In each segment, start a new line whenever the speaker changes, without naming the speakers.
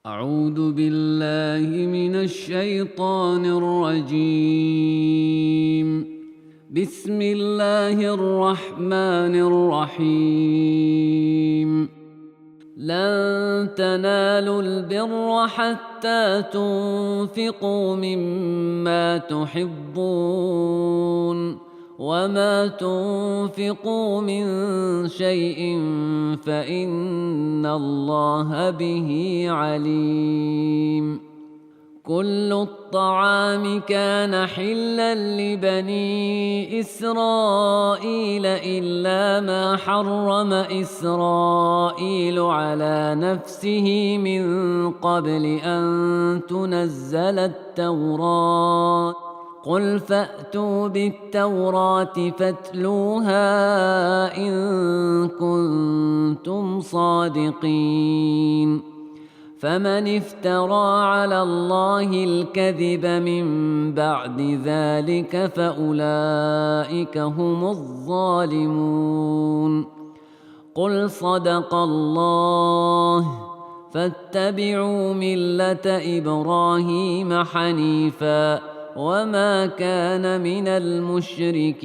أعوذ بالله من الشيطان الرجيم. بسم الله الرحمن الرحيم. لن تنالوا البر حتى تنفقوا مما تحبون وما تنفقوا من شيء فإن الله به عليم. كل الطعام كان حلا لبني إسرائيل إلا ما حرم إسرائيل على نفسه من قبل أن تنزل التوراة. قل فأتوا بالتوراة فاتلوها إن كنتم صادقين. فمن افترى على الله الكذب من بعد ذلك فأولئك هم الظالمون. قل صدق الله. فاتبعوا ملة إبراهيم حنيفا وما كان من المشركين.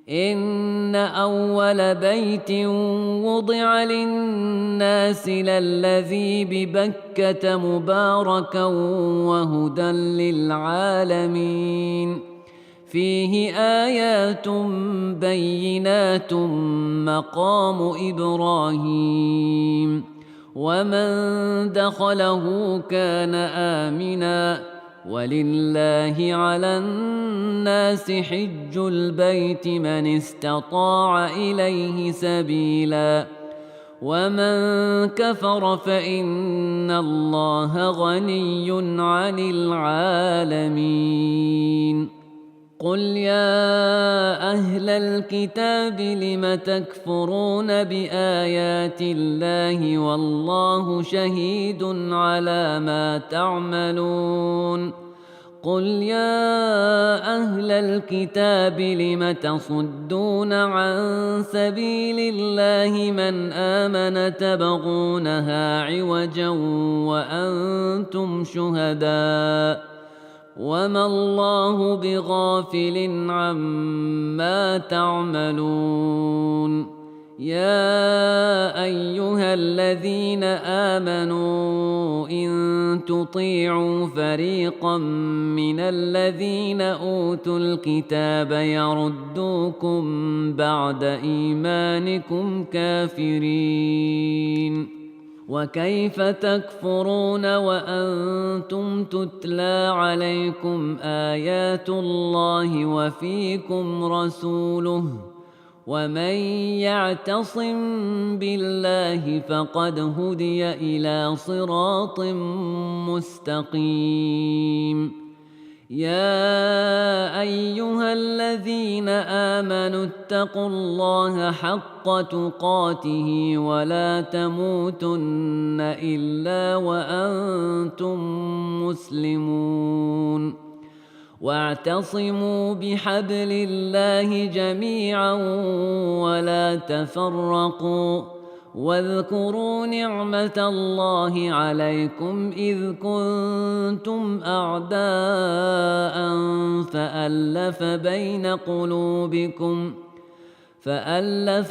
إن أول بيت وضع للناس للذي ببكة مباركا وهدى للعالمين. فيه آيات بينات مقام إبراهيم ومن دخله كان آمناً. ولله على الناس حج البيت من استطاع إليه سبيلا ومن كفر فإن الله غني عن العالمين. قل يا أهل الكتاب لم تكفرون بآيات الله والله شهيد على ما تعملون. قل يا أهل الكتاب لم تصدون عن سبيل الله من آمن تبغونها عوجا وأنتم شهداء وما الله بغافل عما تعملون. يا أيها الذين آمنوا إن تطيعوا فريقا من الذين أوتوا الكتاب يردوكم بعد إيمانكم كافرين. وكيف تكفرون وأنتم تتلى عليكم آيات الله وفيكم رسوله ومن يعتصم بالله فقد هدي إلى صراط مستقيم. يا أيها الذين آمنوا اتقوا الله حق تقاته ولا تموتن إلا وأنتم مسلمون. واعتصموا بحبل الله جميعا ولا تفرقوا. واذكروا نعمة الله عليكم إذ كنتم أعداء فألف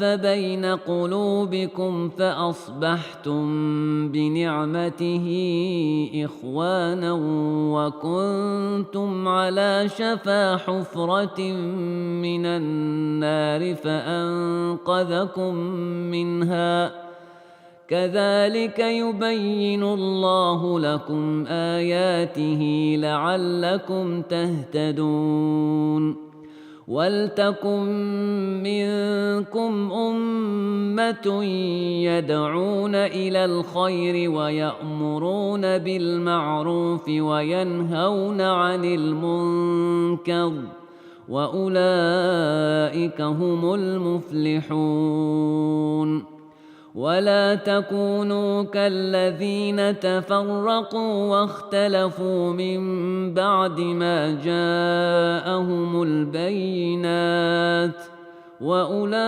بين قلوبكم فأصبحتم بنعمته إخوانا وكنتم على شفا حفرة من النار فأنقذكم منها. كذلك يبين الله لكم آياته لعلكم تهتدون. ولتكن منكم أمة يدعون إلى الخير ويأمرون بالمعروف وينهون عن المنكر وأولئك هم المفلحون. ولا تكونوا كالذين تفرقوا واختلفوا من بعد ما جاءهم البينات وأولئك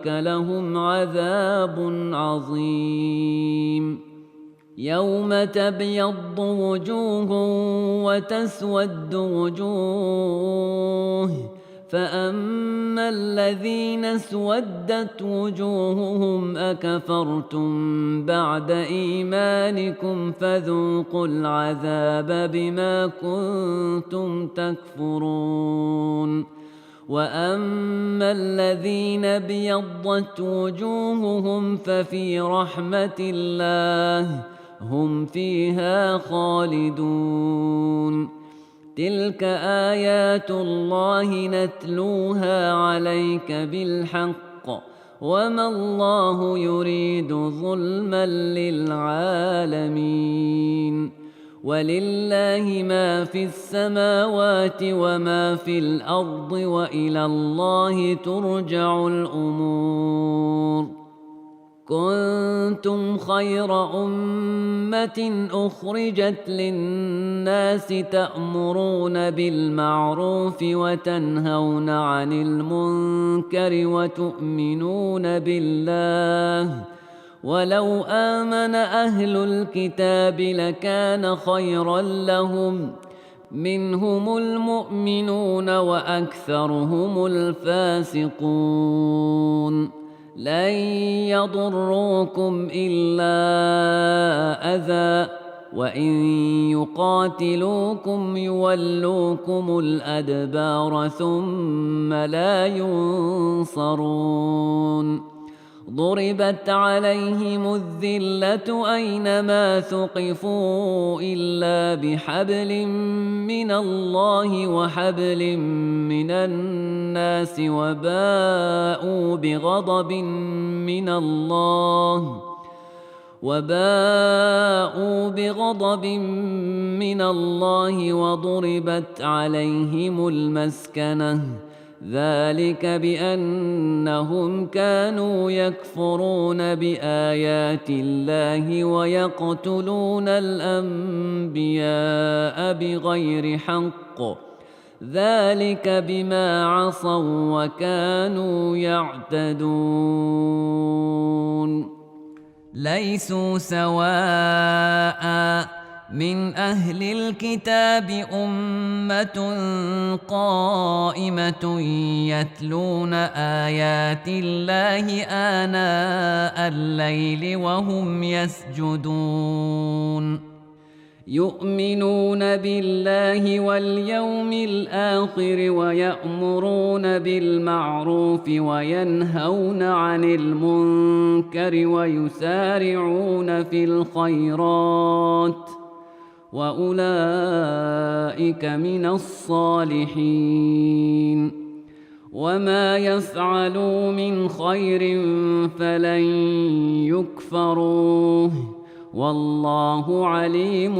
لهم عذاب عظيم. يوم تبيض وجوه وتسود وجوه، فأما الذين اسودت وجوههم أكفرتم بعد إيمانكم فذوقوا العذاب بما كنتم تكفرون. وأما الذين ابيضت وجوههم ففي رحمة الله هم فيها خالدون. تلك آيات الله نتلوها عليك بالحق، وما الله يريد ظلما للعالمين. ولله ما في السماوات وما في الأرض، وإلى الله ترجع الأمور. كنتم خير أمة أخرجت للناس تأمرون بالمعروف وتنهون عن المنكر وتؤمنون بالله، ولو آمن أهل الكتاب لكان خيرا لهم، منهم المؤمنون وأكثرهم الفاسقون. لن يضروكم إلا أذى، وإن يقاتلوكم يولوكم الأدبار ثم لا ينصرون. ضربت عليهم الذلة أينما ثقفوا إلا بحبل من الله وحبل من الناس، وباءوا بغضب من الله وضربت عليهم المسكنة، ذلك بأنهم كانوا يكفرون بآيات الله ويقتلون الأنبياء بغير حق، ذلك بما عصوا وكانوا يعتدون. ليسوا سواء من أهل الكتاب أمة قائمة يتلون آيات الله آناء الليل وهم يسجدون، يؤمنون بالله واليوم الآخر ويأمرون بالمعروف وينهون عن المنكر ويسارعون في الخيرات، وأولئك من الصالحين. وما يفعلوا من خير فلن يكفروه، والله عليم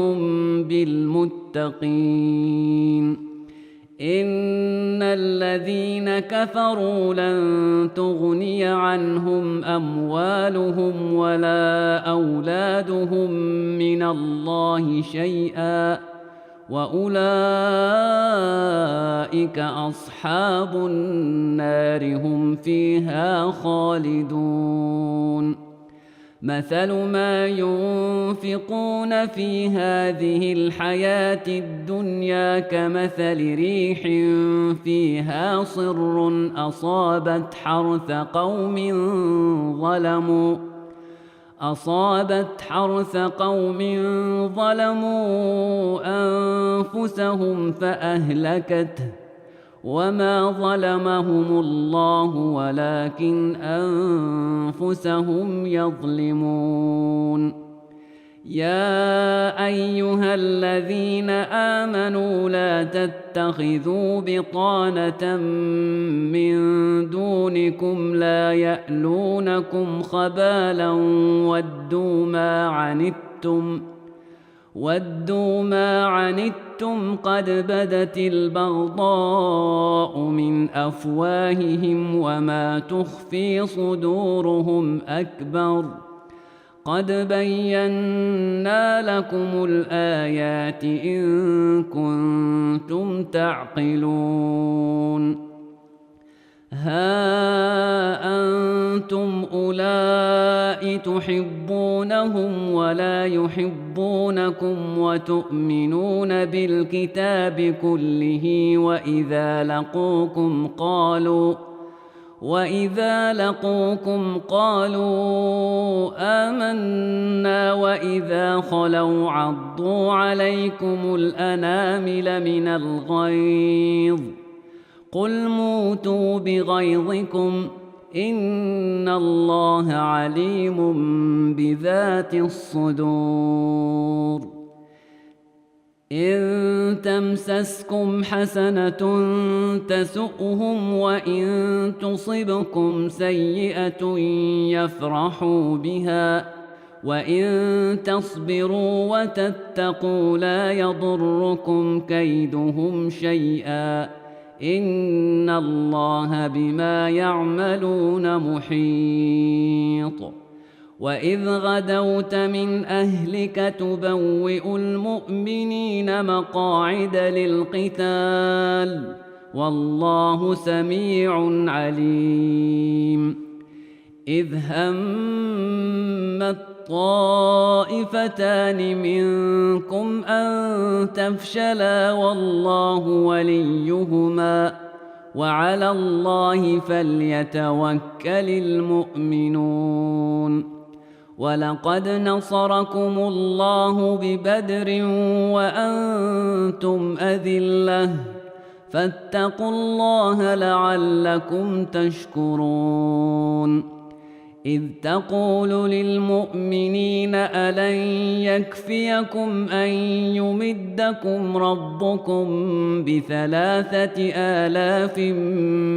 بالمتقين. إن الذين كفروا لن تغني عنهم أموالهم ولا أولادهم من الله شيئا، وأولئك أصحاب النار هم فيها خالدون. مثل ما ينفقون في هذه الحياة الدنيا كمثل ريح فيها صر أصابت حرث قوم ظلموا أنفسهم فأهلكته، وما ظلمهم الله ولكن أنفسهم يظلمون. يا أيها الذين آمنوا لا تتخذوا بطانة من دونكم لا يألونكم خبالا ودوا ما عنتم قد بدت البغضاء من أفواههم وما تخفي صدورهم أكبر، قد بينا لكم الآيات إن كنتم تعقلون. ها أنتم أولئك تحبونهم ولا يحبونكم وتؤمنون بالكتاب كله وإذا لقوكم قالوا آمنا وإذا خلوا عضوا عليكم الأنامل من الغيظ قل موتوا بغيظكم إن الله عليم بذات الصدور. إن تمسسكم حسنة تسؤهم وإن تصبكم سيئة يفرحوا بها وإن تصبروا وتتقوا لا يضركم كيدهم شيئا إن الله بما يعملون محيط. وإذ غدوت من أهلك تبوئ المؤمنين مقاعد للقتال والله سميع عليم. إذ همت طائفتان منكم أن تفشلا والله وليهما وعلى الله فليتوكل المؤمنون. ولقد نصركم الله ببدر وأنتم أذلة فاتقوا الله لعلكم تشكرون. إذ تقول للمؤمنين ألن يكفيكم أن يمدكم ربكم ب3,000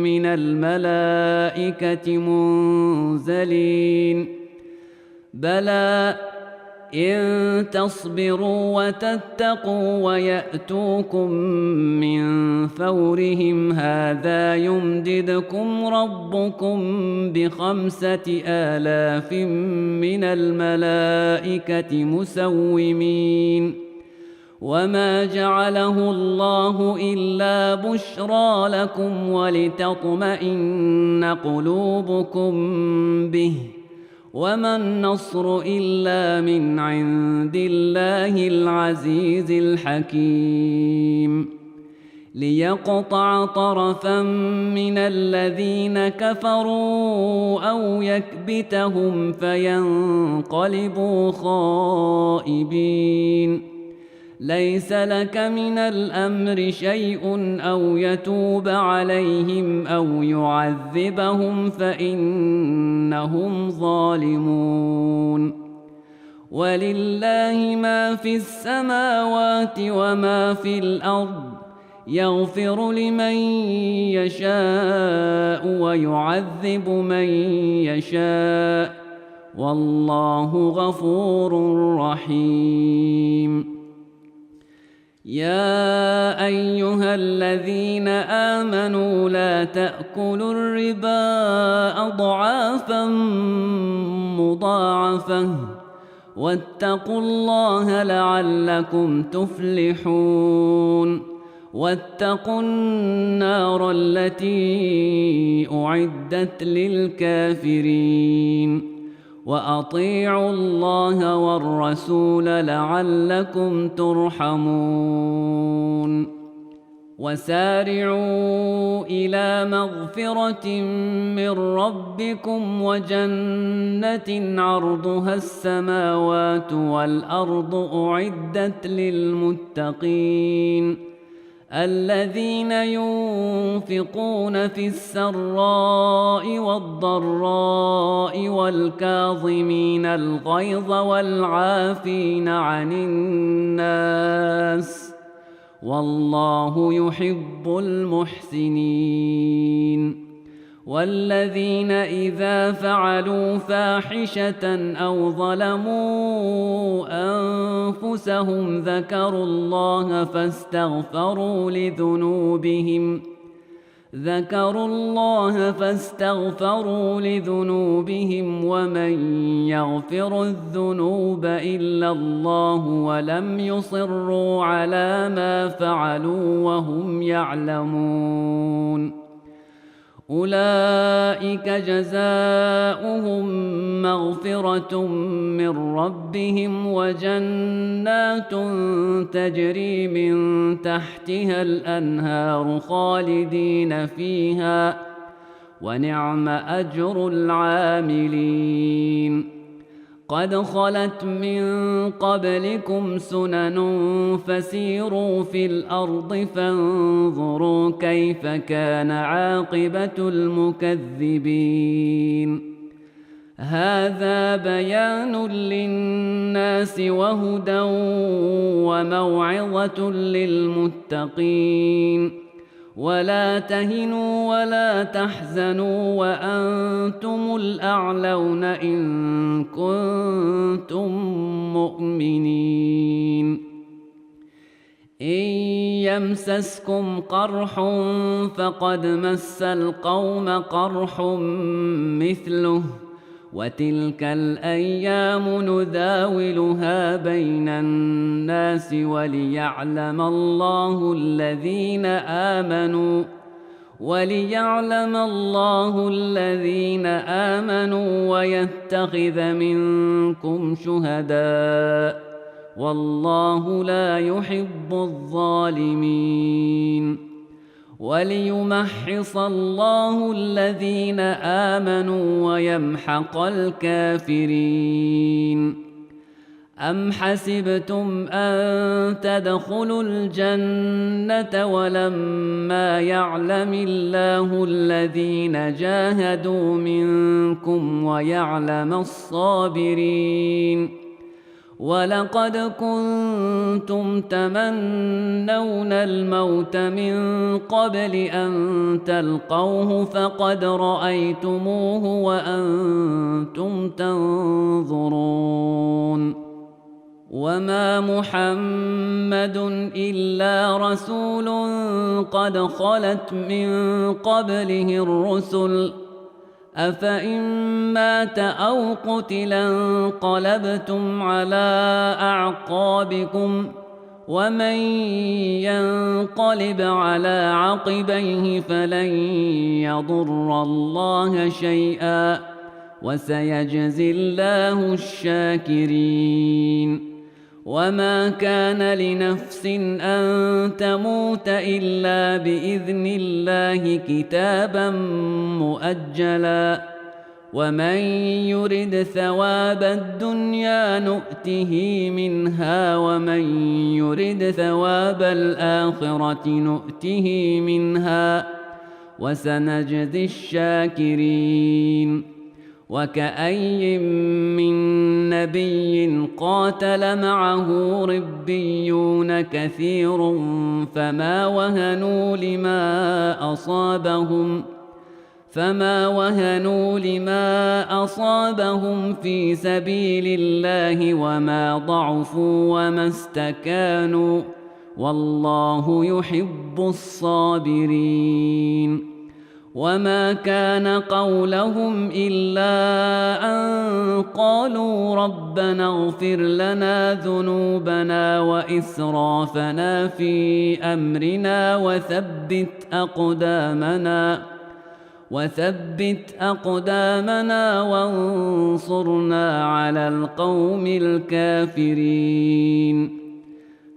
من الملائكة منزلين بلى إن تصبروا وتتقوا ويأتوكم من فورهم هذا يمددكم ربكم ب5,000 من الملائكة مسومين وما جعله الله إلا بشرى لكم ولتطمئن قلوبكم به وما النصر إلا من عند الله العزيز الحكيم. ليقطع طرفا من الذين كفروا أو يكبتهم فينقلبوا خائبين. ليس لك من الأمر شيء أو يتوب عليهم أو يعذبهم فإنهم ظالمون. ولله ما في السماوات وما في الأرض يغفر لمن يشاء ويعذب من يشاء والله غفور رحيم. يا أيها الذين آمنوا لا تأكلوا الربا أضعافا مضاعفة واتقوا الله لعلكم تفلحون. واتقوا النار التي أعدت للكافرين وأطيعوا الله والرسول لعلكم ترحمون. وسارعوا إلى مغفرة من ربكم وجنة عرضها السماوات والأرض أعدت للمتقين الذين ينفقون في السراء والضراء والكاظمين الغيظ والعافين عن الناس والله يحب المحسنين. والذين إذا فعلوا فاحشة أو ظلموا أنفسهم ذكروا الله فاستغفروا لذنوبهم ومن يغفر الذنوب إلا الله ولم يصروا على ما فعلوا وهم يعلمون أولئك جزاؤهم مغفرة من ربهم وجنات تجري من تحتها الأنهار خالدين فيها ونعم أجر العاملين. قد خلت من قبلكم سنن فسيروا في الأرض فانظروا كيف كان عاقبة المكذبين. هذا بيان للناس وهدى وموعظة للمتقين. ولا تهنوا ولا تحزنوا وأنتم الأعلون إن كنتم مؤمنين. إن يمسسكم قرح فقد مس القوم قرح مثله وتلك الأيام نداولها بين الناس وليعلم الله الذين آمنوا ويتخذ منكم شهداء والله لا يحب الظالمين. وليمحص الله الذين آمنوا ويمحق الكافرين. أم حسبتم أن تدخلوا الجنة ولما يعلم الله الذين جاهدوا منكم ويعلم الصابرين؟ ولقد كنتم تمنون الموت من قبل أن تلقوه فقد رأيتموه وأنتم تنظرون. وما محمد إلا رسول قد خلت من قبله الرسل أفإن مات أو قتلا انقلبتم على أعقابكم ومن ينقلب على عقبيه فلن يضر الله شيئا وسيجزي الله الشاكرين. وما كان لنفس أن تموت إلا بإذن الله كتابا مؤجلا ومن يرد ثواب الدنيا نؤته منها ومن يرد ثواب الآخرة نؤته منها وسنجزي الشاكرين. وكأي من نبي قاتل معه ربيون كثير فما وهنوا لما أصابهم في سبيل الله وما ضعفوا وما استكانوا والله يحب الصابرين. وما كان قولهم إلا أن قالوا ربنا اغفر لنا ذنوبنا وإسرافنا في أمرنا وثبت أقدامنا وانصرنا على القوم الكافرين.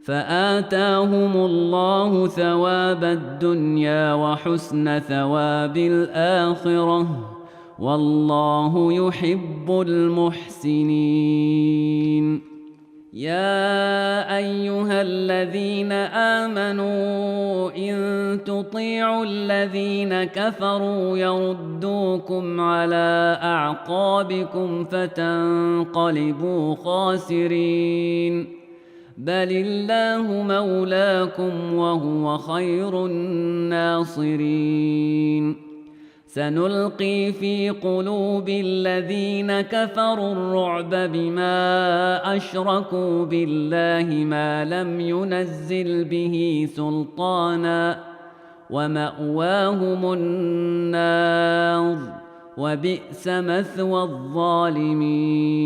فآتاهم الله ثواب الدنيا وحسن ثواب الآخرة والله يحب المحسنين. يا أيها الذين آمنوا إن تطيعوا الذين كفروا يردوكم على أعقابكم فتنقلبوا خاسرين. بل الله مولاكم وهو خير الناصرين. سنلقي في قلوب الذين كفروا الرعب بما أشركوا بالله ما لم ينزل به سلطانا ومأواهم النار وبئس مثوى الظالمين.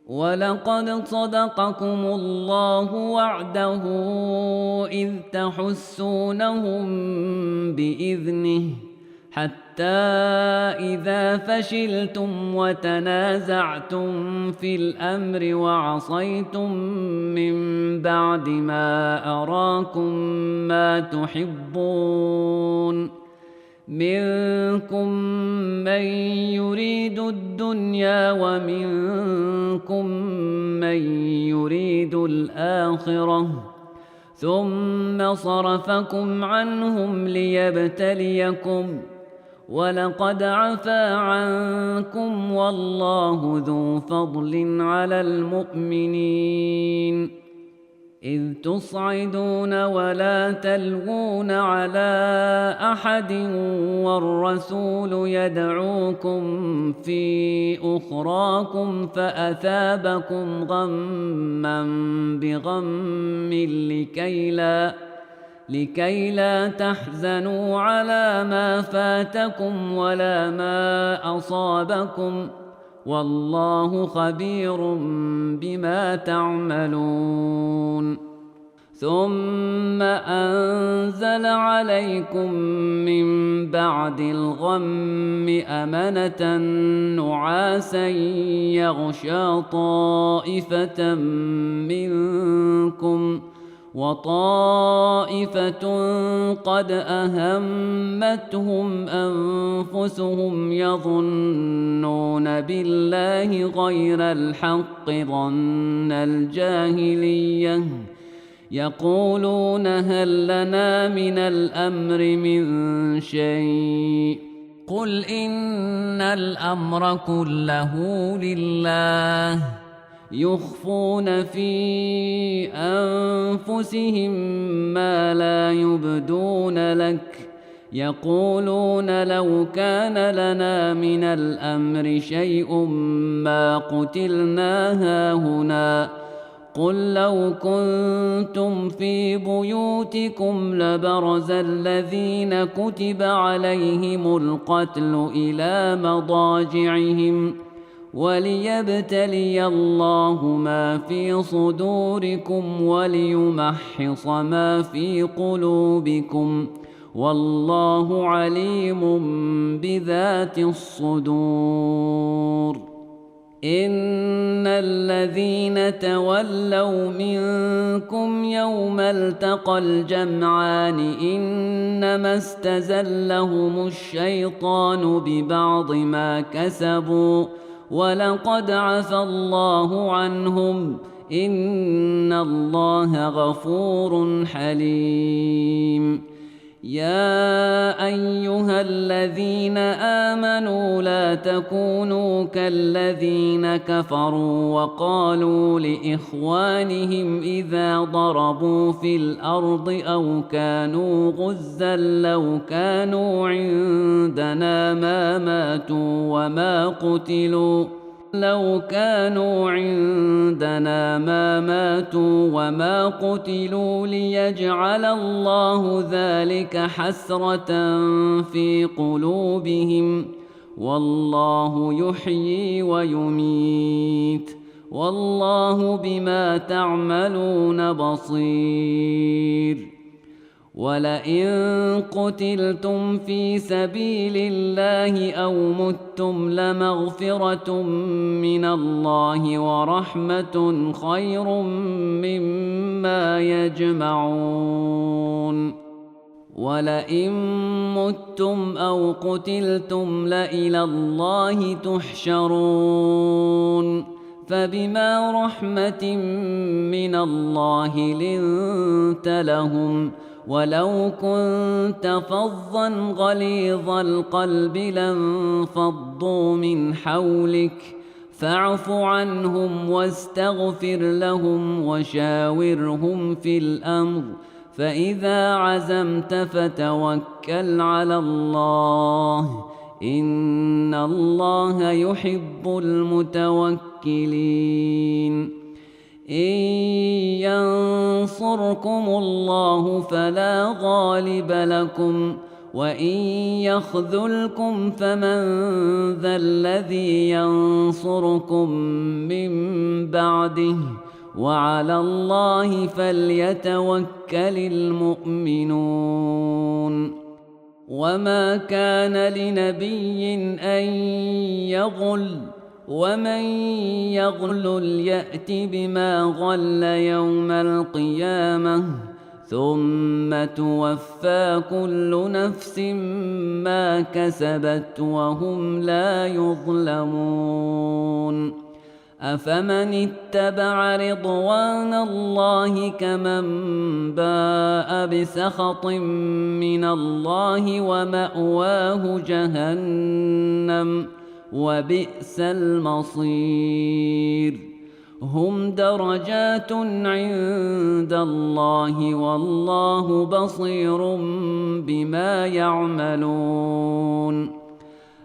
ولقد صدقكم الله وعده إذ تحسونهم بإذنه حتى إذا فشلتم وتنازعتم في الأمر وعصيتم من بعد ما أراكم ما تحبون منكم من يريد الدنيا ومنكم من يريد الآخرة ثم صرفكم عنهم ليبتليكم ولقد عفا عنكم والله ذو فضل على المؤمنين إذ تصعدون ولا تلوون على أحد والرسول يدعوكم في أخراكم فأثابكم غما بغم لكي لا تحزنوا على ما فاتكم ولا ما أصابكم والله خبير بما تعملون ثم أنزل عليكم من بعد الغم أمنة نعاسا يغشى طائفة منكم وطائفة قد أهمتهم أنفسهم يظنون بالله غير الحق ظن الجاهلية يقولون هل لنا من الأمر من شيء قل إن الأمر كله لله يخفون في أنفسهم ما لا يبدون لك يقولون لو كان لنا من الأمر شيء ما قتلنا هاهنا قل لو كنتم في بيوتكم لبرز الذين كتب عليهم القتل إلى مضاجعهم وليبتلي الله ما في صدوركم وليمحص ما في قلوبكم والله عليم بذات الصدور إن الذين تولوا منكم يوم التقى الجمعان إنما استزلهم الشيطان ببعض ما كسبوا ولقد عفى الله عنهم إن الله غفور حليم يا أيها الذين آمنوا لا تكونوا كالذين كفروا وقالوا لإخوانهم إذا ضربوا في الأرض أو كانوا غزا لو كانوا عندنا ما ماتوا وما قتلوا لو كانوا عندنا ما ماتوا وما قتلوا ليجعل الله ذلك حسرة في قلوبهم والله يحيي ويميت والله بما تعملون بصير ولئن قتلتم في سبيل الله أو متم لمغفرة من الله ورحمة خير مما يجمعون ولئن متم أو قتلتم لإلى الله تحشرون فبما رحمة من الله لنت لهم ولو كنت فظا غليظ القلب لانفضوا من حولك فاعف عنهم واستغفر لهم وشاورهم في الأمر فإذا عزمت فتوكل على الله إن الله يحب المتوكلين إن ينصركم الله فلا غالب لكم وإن يخذلكم فمن ذا الذي ينصركم من بعده وعلى الله فليتوكل المؤمنون وما كان لنبي أن يغل ومن يغل يأت بما غل يوم القيامة ثم توفى كل نفس ما كسبت وهم لا يظلمون أفمن اتبع رضوان الله كمن باء بسخط من الله ومأواه جهنم وبئس المصير هم درجات عند الله والله بصير بما يعملون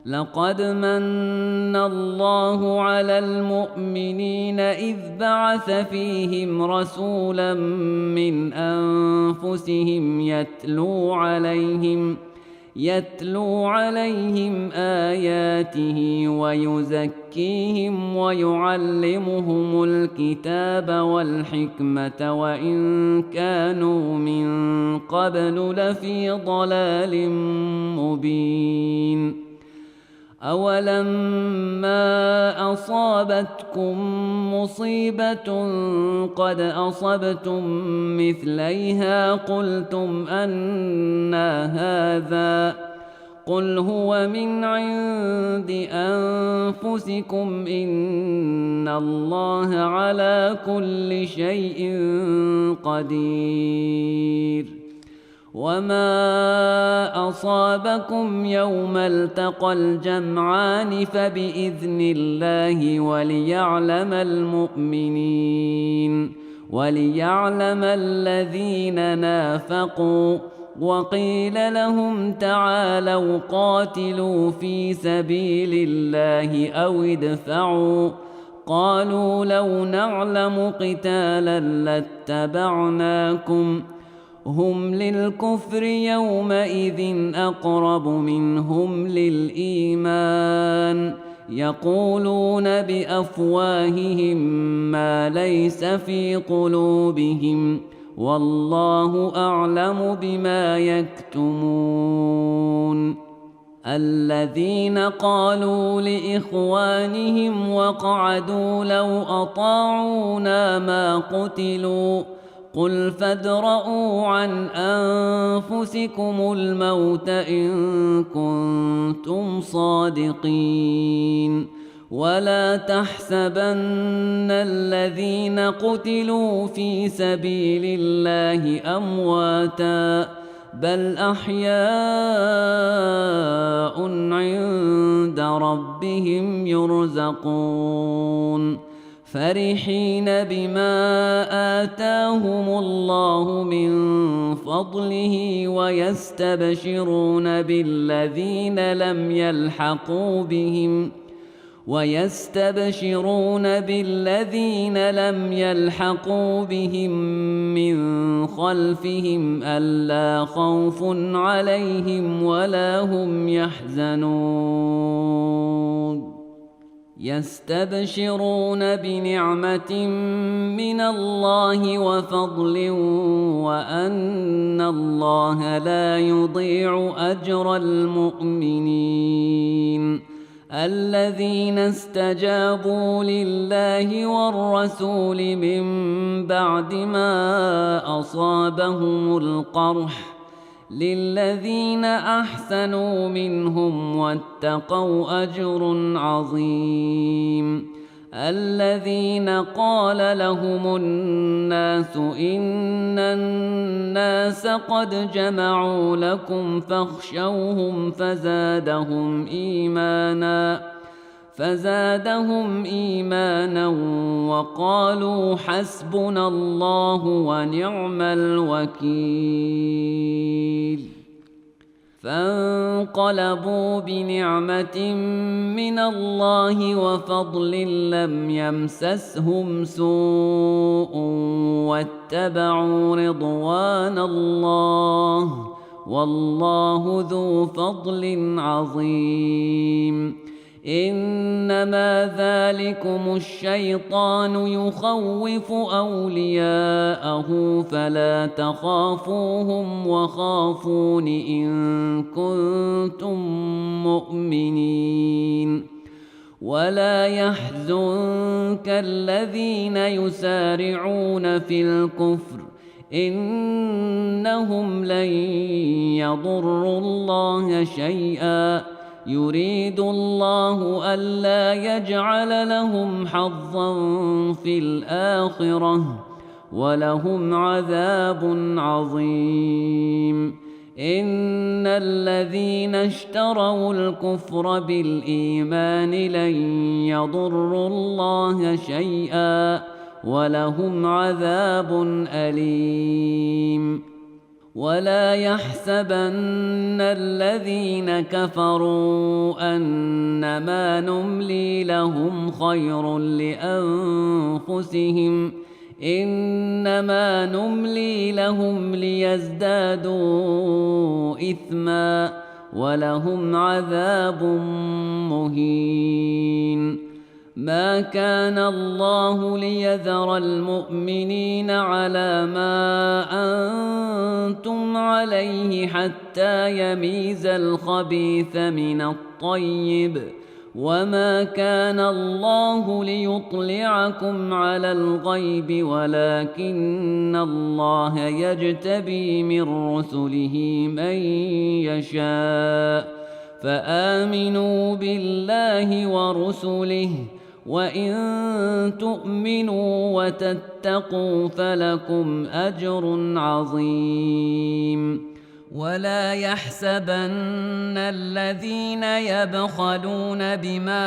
لقد من الله على المؤمنين إذ بعث فيهم رسولا من أنفسهم يتلو عليهم آياته ويزكيهم ويعلمهم الكتاب والحكمة وإن كانوا من قبل لفي ضلال مبين أولما أصابتكم مصيبة قد أصبتم مثليها قلتم أنى هذا قل هو من عند أنفسكم إن الله على كل شيء قدير وما أصابكم يوم التقى الجمعان فبإذن الله وليعلم الذين نافقوا وقيل لهم تعالوا قاتلوا في سبيل الله أو ادفعوا قالوا لو نعلم قتالا لاتبعناكم هم للكفر يومئذ أقرب منهم للإيمان يقولون بأفواههم ما ليس في قلوبهم والله أعلم بما يكتمون الذين قالوا لإخوانهم وقعدوا لو أطاعونا ما قتلوا قل فادرءوا عن أنفسكم الموت إن كنتم صادقين ولا تحسبن الذين قتلوا في سبيل الله أمواتا بل أحياء عند ربهم يرزقون فرحين بما آتاهم الله من فضله ويستبشرون بالذين لم يلحقوا بهم من خلفهم ألا خوف عليهم ولا هم يحزنون يستبشرون بنعمة من الله وفضل وأن الله لا يضيع أجر المؤمنين الذين استجابوا لله والرسول من بعد ما أصابهم القرح للذين أحسنوا منهم واتقوا أجر عظيم الذين قال لهم الناس إن الناس قد جمعوا لكم فاخشوهم فزادهم إيمانا وقالوا حسبنا الله ونعم الوكيل فانقلبوا بنعمة من الله وفضل لم يمسسهم سوء واتبعوا رضوان الله والله ذو فضل عظيم إنما ذلكم الشيطان يخوف أولياءه فلا تخافوهم وخافون إن كنتم مؤمنين ولا يحزنك الذين يسارعون في الكفر إنهم لن يضروا الله شيئا يريد الله ألا يجعل لهم حظا في الآخرة ولهم عذاب عظيم إن الذين اشتروا الكفر بالإيمان لن يضروا الله شيئا ولهم عذاب أليم ولا يحسبن الذين كفروا أنما نملي لهم خير لأنفسهم إنما نملي لهم ليزدادوا إثما ولهم عذاب مهين ما كان الله ليذر المؤمنين على ما أنتم عليه حتى يميز الخبيث من الطيب وما كان الله ليطلعكم على الغيب ولكن الله يجتبي من رسله من يشاء فآمنوا بالله ورسله وإن تؤمنوا وتتقوا فلكم أجر عظيم ولا يحسبن الذين يبخلون بما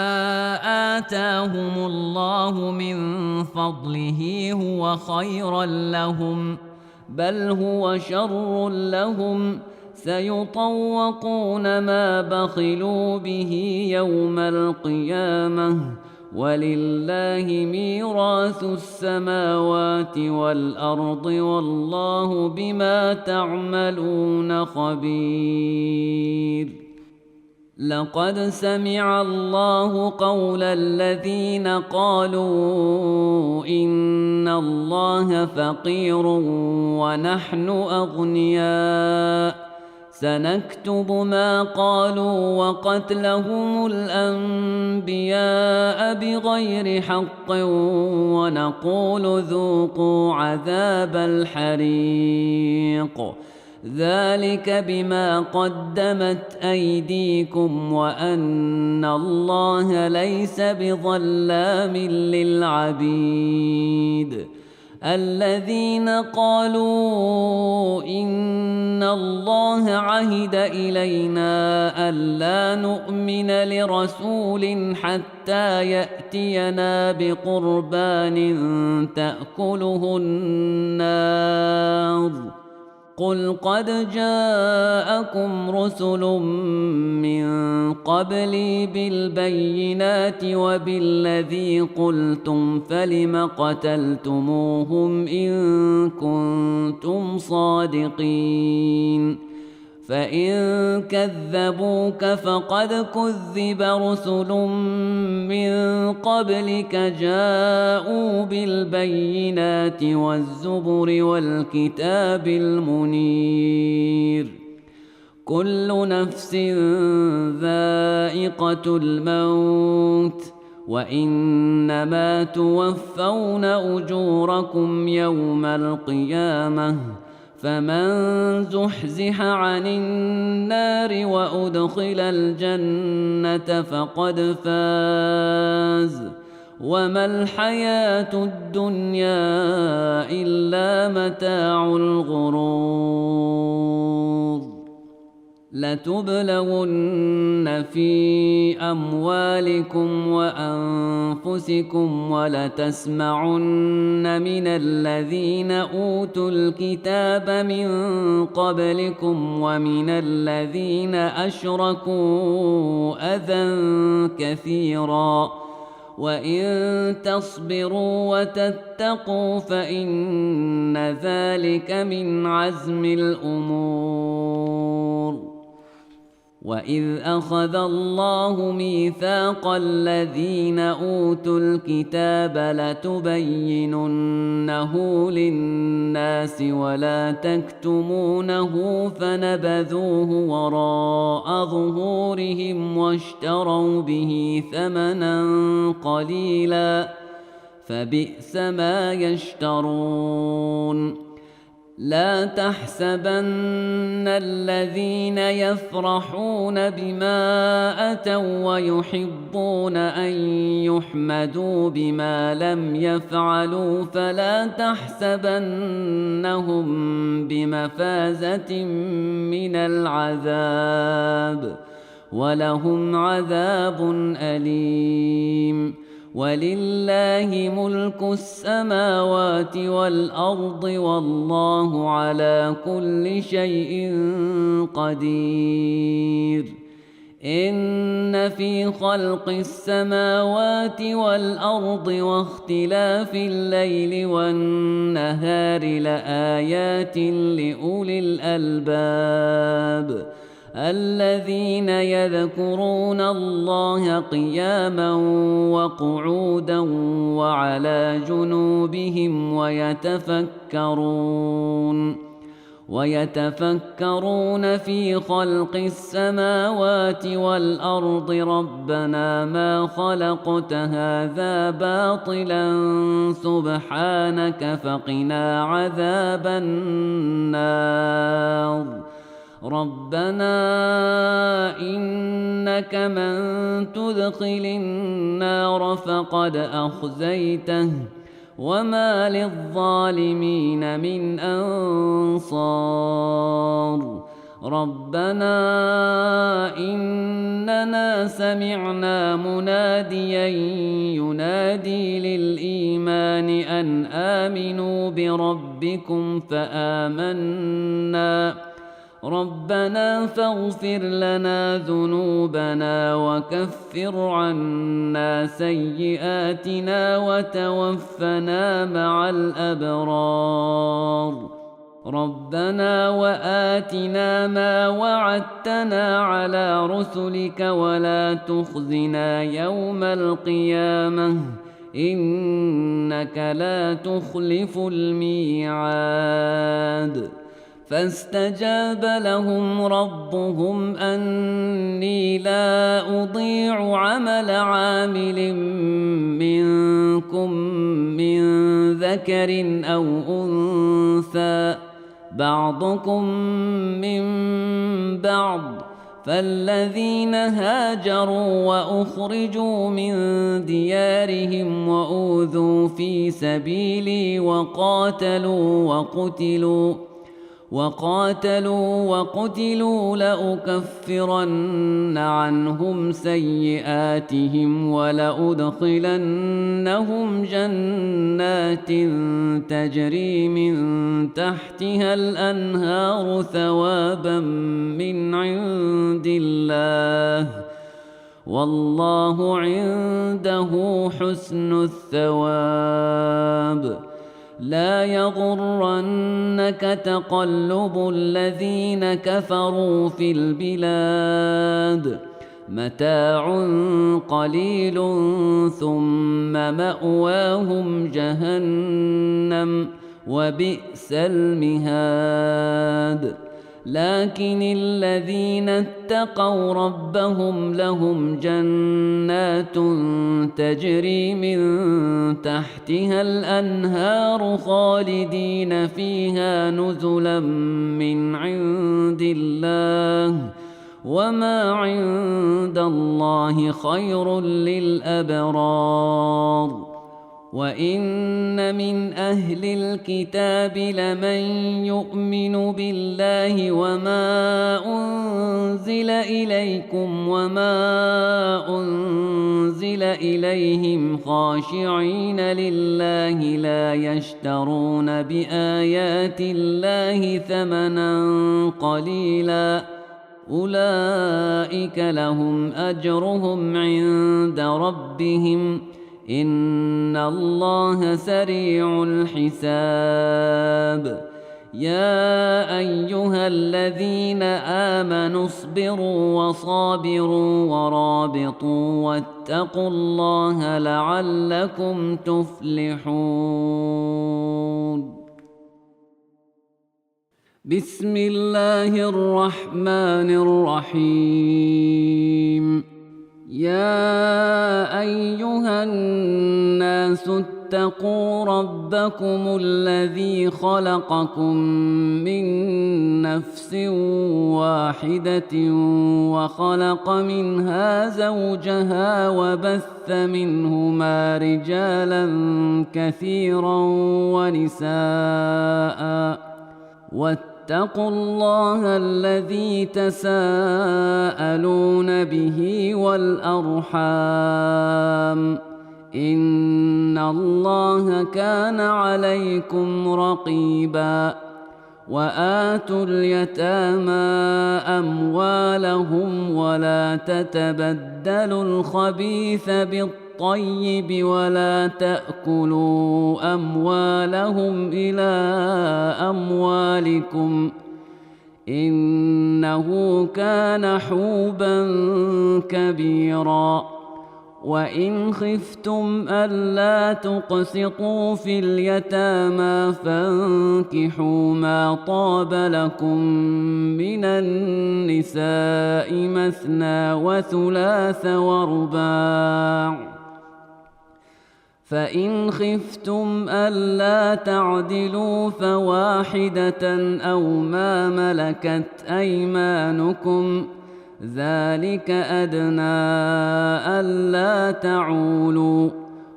آتاهم الله من فضله هو خيرا لهم بل هو شر لهم سيطوقون ما بخلوا به يوم القيامة ولله ميراث السماوات والأرض والله بما تعملون خبير لقد سمع الله قول الذين قالوا إن الله فقير ونحن أغنياء سنكتب ما قالوا وقتلهم الأنبياء بغير حق ونقول ذوقوا عذاب الحريق ذلك بما قدمت أيديكم وأن الله ليس بظلام للعبيد الذين قالوا إن الله عهد إلينا ألا نؤمن لرسول حتى يأتينا بقربان تأكله النار قل قد جاءكم رسل من قبلي بالبينات وبالذي قلتم فلم قتلتموهم إن كنتم صادقين فإن كذبوك فقد كذب رسل من قبلك جاءوا بالبينات والزبر والكتاب المنير كل نفس ذائقة الموت وإنما توفون أجوركم يوم القيامة فمن زحزح عن النار وأدخل الجنة فقد فاز وما الحياة الدنيا إلا متاع الغرور لتبلون في أموالكم وأنفسكم ولتسمعن من الذين أوتوا الكتاب من قبلكم ومن الذين أشركوا أذى كثيرا وإن تصبروا وتتقوا فإن ذلك من عزم الأمور وإذ أخذ الله ميثاق الذين أوتوا الكتاب لتبيننه للناس ولا تكتمونه فنبذوه وراء ظهورهم واشتروا به ثمنا قليلا فبئس ما يشترون. لا تحسبن الذين يفرحون بما أتوا ويحبون أن يحمدوا بما لم يفعلوا فلا تحسبنهم بمفازة من العذاب ولهم عذاب أليم. ولله ملك السماوات والأرض والله على كل شيء قدير. إن في خلق السماوات والأرض واختلاف الليل والنهار لآيات لأولي الألباب الذين يذكرون الله قياما وقعودا وعلى جنوبهم ويتفكرون في خلق السماوات والأرض ربنا ما خلقت هذا باطلا سبحانك فقنا عذاب النار. ربنا إنك من تدخل النار فقد أخزيته وما للظالمين من أنصار. ربنا إننا سمعنا مناديا ينادي للإيمان أن آمنوا بربكم فآمنا ربنا فاغفر لنا ذنوبنا وكفر عنا سيئاتنا وتوفنا مع الأبرار. ربنا وآتنا ما وعدتنا على رسلك ولا تخزنا يوم القيامة إنك لا تخلف الميعاد. فاستجاب لهم ربهم أني لا أضيع عمل عامل منكم من ذكر أو أنثى بعضكم من بعض فالذين هاجروا وأخرجوا من ديارهم وأوذوا في سبيلي وقاتلوا لأكفرن عنهم سيئاتهم ولأدخلنهم جنات تجري من تحتها الأنهار ثوابا من عند الله والله عنده حسن الثواب. لا يغرنك تقلب الذين كفروا في البلاد متاع قليل ثم مأواهم جهنم وبئس المهاد. لكن الذين اتقوا ربهم لهم جنات تجري من تحتها الأنهار خالدين فيها نزلا من عند الله وما عند الله خير للأبرار. وإن من أهل الكتاب لمن يؤمن بالله وما أنزل إليكم وما أنزل إليهم خاشعين لله لا يشترون بآيات الله ثمنا قليلا أولئك لهم أجرهم عند ربهم إن الله سريع الحساب. يا أيها الذين آمنوا اصبروا وصابروا ورابطوا واتقوا الله لعلكم تفلحون. بسم الله الرحمن الرحيم. يا أيها الناس اتقوا ربكم الذي خلقكم من نفس واحدة وخلق منها زوجها وبث منهما رجالا كثيرا ونساء واتقوا الله الذي تساءلون به والأرحام إن الله كان عليكم رقيبا. وآتوا اليتامى أموالهم ولا تتبدلوا الخبيث بالطيب ولا تأكلوا أموالهم إلى أموالكم إنه كان حوبا كبيرا. وإن خفتم ألا تقسطوا في اليتامى فانكحوا ما طاب لكم من النساء مثنى وثلاث ورباع، فإن خفتم ألا تعدلوا فواحدة أو ما ملكت أيمانكم ذلك أدنى ألا تعولوا.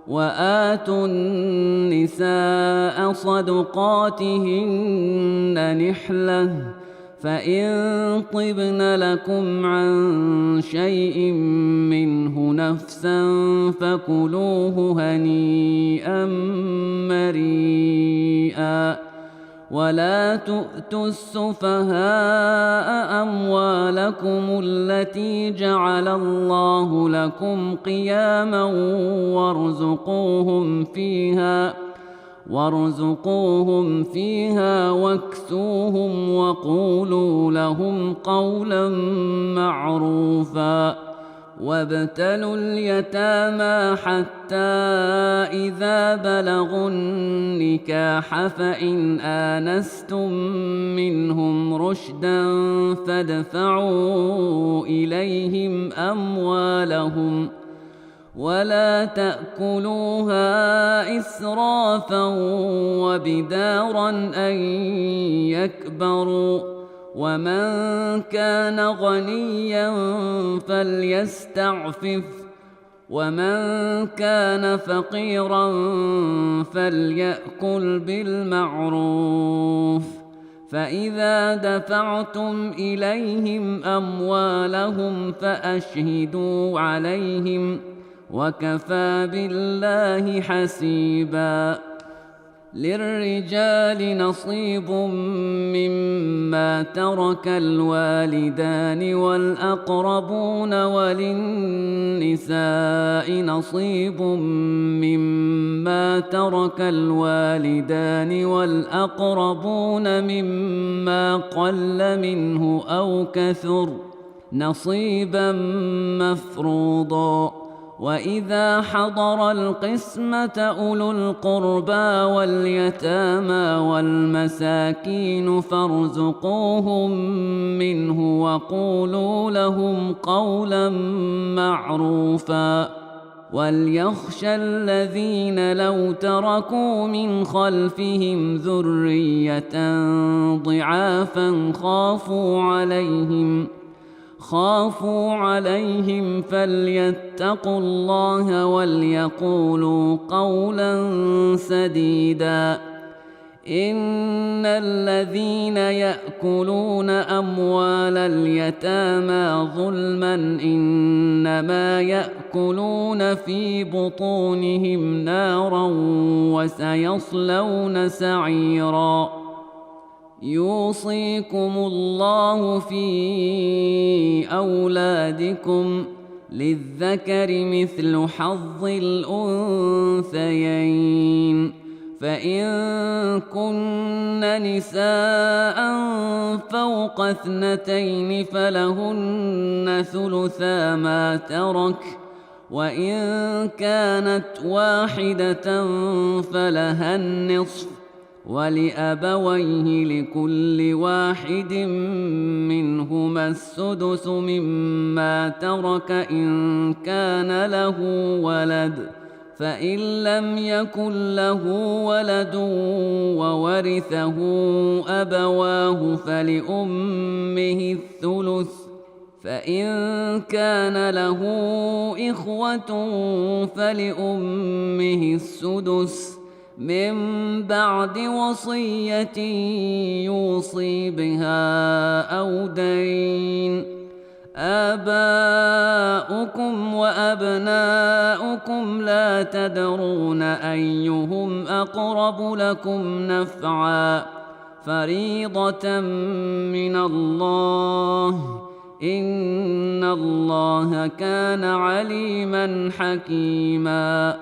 وآتوا النساء صدقاتهن نحلة فإن طبن لكم عن شيء منه نفسا فكلوه هنيئا مريئا. ولا تؤتوا السفهاء أموالكم التي جعل الله لكم قياما وارزقوهم فيها واكسوهم وقولوا لهم قولا معروفا. وابتلوا اليتامى حتى إذا بلغوا النكاح فإن آنستم منهم رشدا فادفعوا إليهم أموالهم ولا تأكلوها إسرافا وبدارا أن يكبروا. ومن كان غنيا فليستعفف ومن كان فقيرا فليأكل بالمعروف. فإذا دفعتم إليهم أموالهم فأشهدوا عليهم وكفى بالله حسيبا. للرجال نصيب مما ترك الوالدان والأقربون وللنساء نصيب مما ترك الوالدان والأقربون مما قل منه أو كثر نصيبا مفروضا. وإذا حضر القسمة أولو القربى واليتامى والمساكين فارزقوهم منه وقولوا لهم قولا معروفا. وليخشى الذين لو تركوا من خلفهم ذرية ضعافا خافوا عليهم فليتقوا الله وليقولوا قولا سديدا. إن الذين يأكلون أموال اليتامى ظلما إنما يأكلون في بطونهم نارا وسيصلون سعيرا. يوصيكم الله في أولادكم للذكر مثل حظ الأنثيين فإن كن نساء فوق 2 فلهن ثلثا ما ترك، وإن كانت واحدة فلها النصف، ولأبويه لكل واحد منهما السدس مما ترك إن كان له ولد، فإن لم يكن له ولد وورثه أبواه فلأمه الثلث، فإن كان له إخوة فلأمه السدس من بعد وصية يوصي بها أو دين. آباؤكم وأبناؤكم لا تدرون أيهم أقرب لكم نفعا، فريضة من الله، إن الله كان عليما حكيما.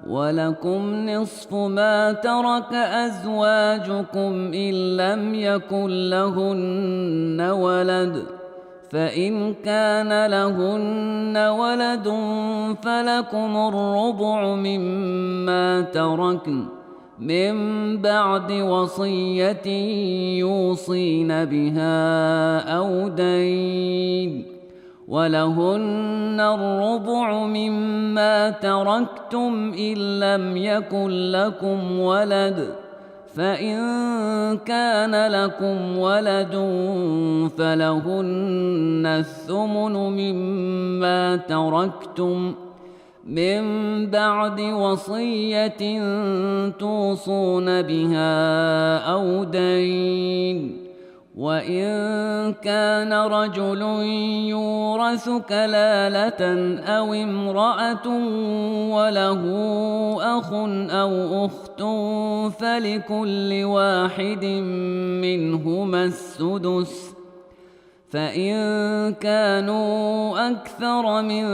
ولكم نصف ما ترك أزواجكم إن لم يكن لهن ولد، فإن كان لهن ولد فلكم الربع مما تركن من بعد وصية يوصين بها أو دين، ولهن الربع مما تركتم إن لم يكن لكم ولد، فإن كان لكم ولد فلهن الثمن مما تركتم من بعد وصية توصون بها أو دين. وإن كان رجل يورث كلالة أو امرأة وله أخ أو أخت فلكل واحد منهما السدس، فإن كانوا أكثر من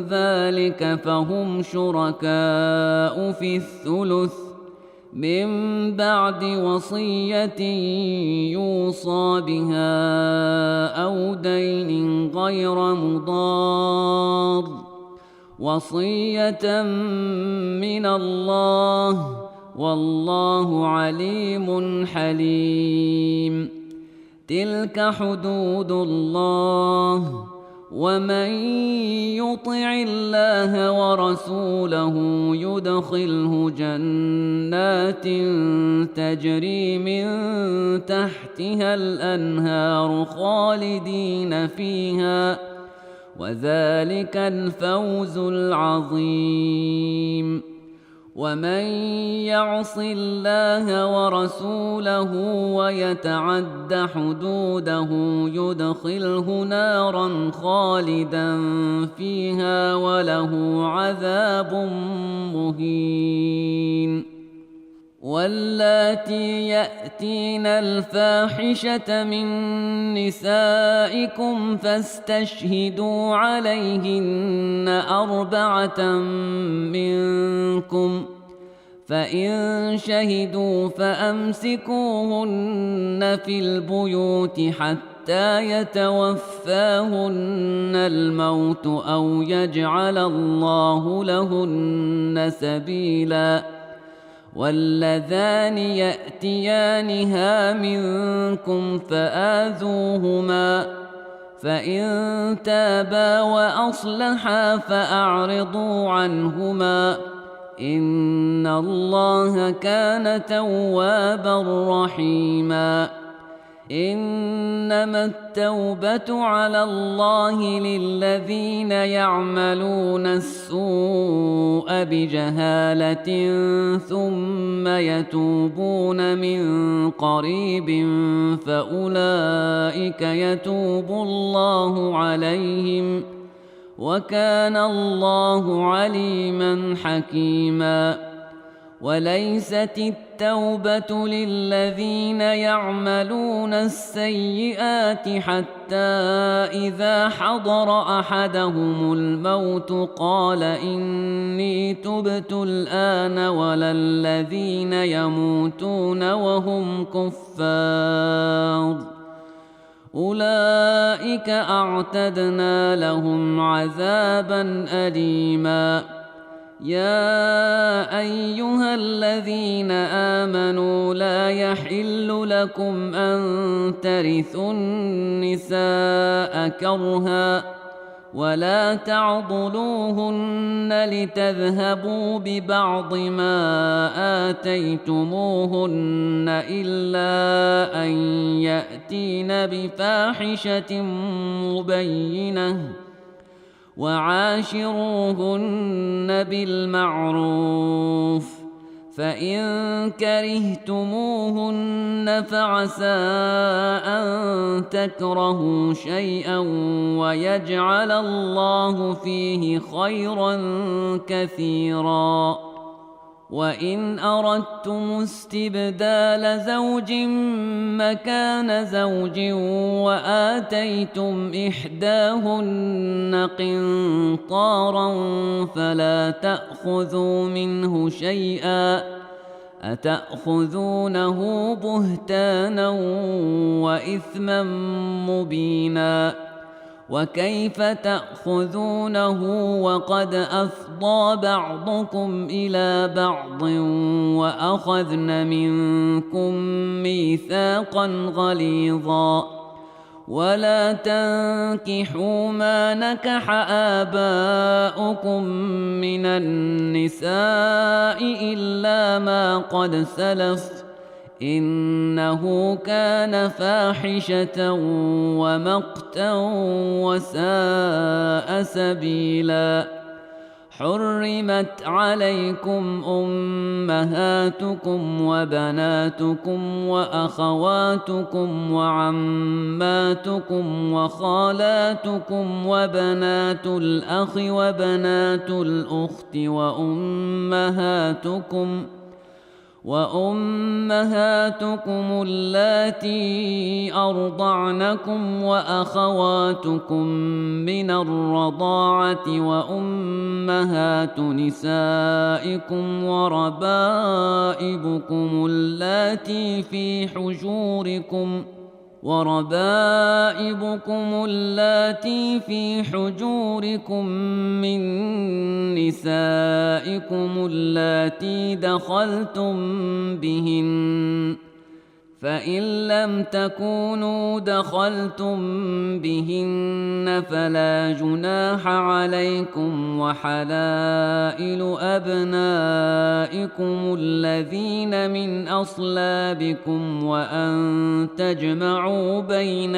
ذلك فهم شركاء في الثلث من بعد وصية يوصى بها أو دين غير مضار، وصية من الله، والله عليم حليم. تلك حدود الله، ومن يطع الله ورسوله يدخله جنات تجري من تحتها الأنهار خالدين فيها، وذلك الفوز العظيم. ومن يعص الله ورسوله ويتعد حدوده يدخله نارا خالدا فيها وله عذاب مهين. واللاتي يأتين الفاحشة من نسائكم فاستشهدوا عليهن 4 منكم، فإن شهدوا فأمسكوهن في البيوت حتى يتوفاهن الموت أو يجعل الله لهن سبيلا. واللذان يأتيانها منكم فآذوهما، فإن تابا وأصلحا فأعرضوا عنهما، إن الله كان توابا رحيما. إنما التوبة على الله للذين يعملون السوء بجهالة ثم يتوبون من قريب فأولئك يتوب الله عليهم، وكان الله عليما حكيما. وليست التوبة للذين يعملون السيئات حتى إذا حضر أحدهم الموت قال إني تبت الآن ولا الذين يموتون وهم كفار أولئك أعتدنا لهم عذابا أليما يا أيها الذين آمنوا لا يحل لكم أن ترثوا النساء كرها ولا تعضلوهن لتذهبوا ببعض ما آتيتموهن إلا أن يأتين بفاحشة مبينة وعاشروهن بالمعروف فإن كرهتموهن فعسى أن تكرهوا شيئا ويجعل الله فيه خيرا كثيرا وإن أردتم استبدال زوج مكان زوج وآتيتم إحداهن قنطارا فلا تأخذوا منه شيئا أتأخذونه بهتانا وإثما مبينا وكيف تأخذونه وقد أفضى بعضكم إلى بعض وأخذن منكم ميثاقا غليظا ولا تنكحوا ما نكح آباؤكم من النساء إلا ما قد سلف إنه كان فاحشة ومقتا وساء سبيلا حرمت عليكم أمهاتكم وبناتكم وأخواتكم وعماتكم وخالاتكم وبنات الأخ وبنات الأخت وأمهاتكم اللاتي أرضعنكم وأخواتكم من الرضاعة وأمهات نسائكم وربائبكم اللاتي في حجوركم من نسائكم اللاتي دخلتم بهن فإن لم تكونوا دخلتم بهن فلا جناح عليكم وحلائل أبنائكم الذين من أصلابكم وأن تجمعوا بين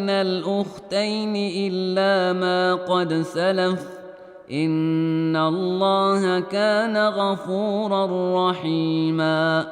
الأختين إلا ما قد سلف إن الله كان غفورا رحيما